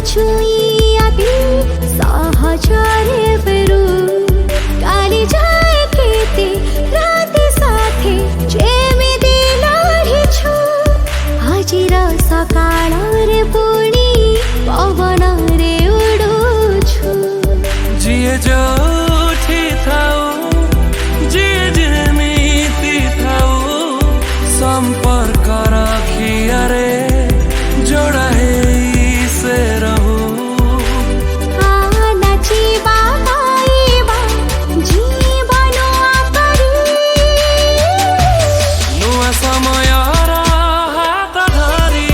छुई अति सहजरे फेरू काली जाए केते राति साथे जेमिति लढिछु आजिर सकाळरे पुणी पवनरे उडुछु जिए जोठी थाऊ जिए जेमिति थाऊ संपर्क रखिया रे जोड़ा है से रहू नाचिबा गाइबा जीवन आकरी नुआ समयर हात धरी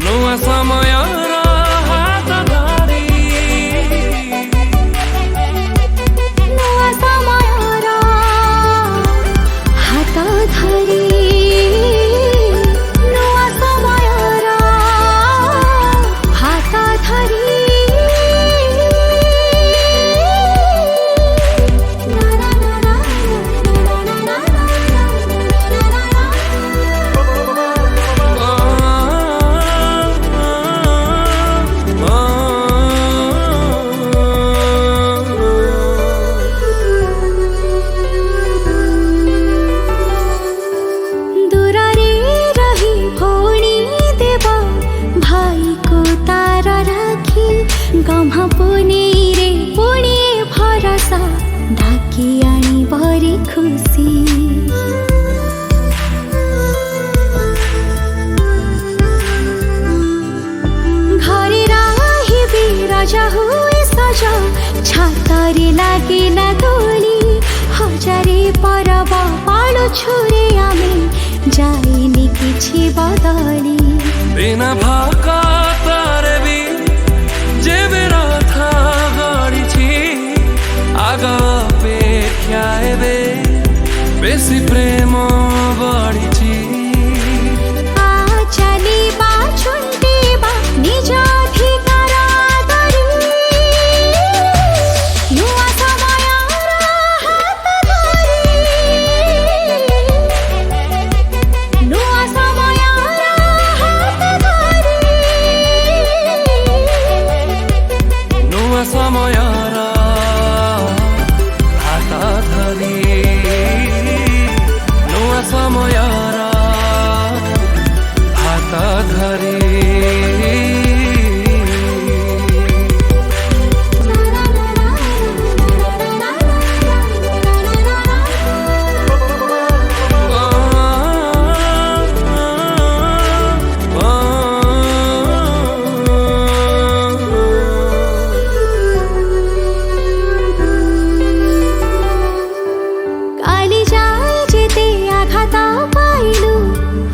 नुआ समयर हात धरी नुआ समयर हात धरी नुआ समयर हात धरी दूररे रही भौणी देव भाई को तार राखी गम्हा पुनी रे पुणी भरसा ढाकी आनी भरी खुशी घरे राही बिरजा हुए सजा छातरे लागिला दोली हजारे परब पाळु छुरे आमे जाइनी किछि बदली बिना भकतर भी जेबे रथ गढिछि आग अपेक्षा एबे बेसी प्रेम बढिछि चलिबा छुंटिबा निज अधिकार आदरी नुआ समयर हात धरी नुआ समयर हात धरी नुआ समयर हात धरी नुआ समयर हात धरी काली जाए जेते आघात पाइलु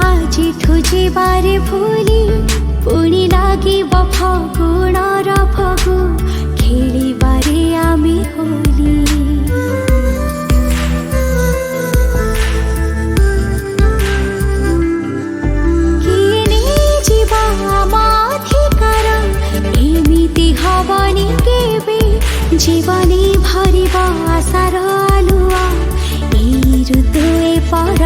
आजि ठुजिबारे भूली पुणी लागिब फगुण र फगु खेलिबारे आमी होली किने जीव आम अधिकार एमिति हबनि केबे जीवनी भरिब आशार आलुआ एई ऋतुए पर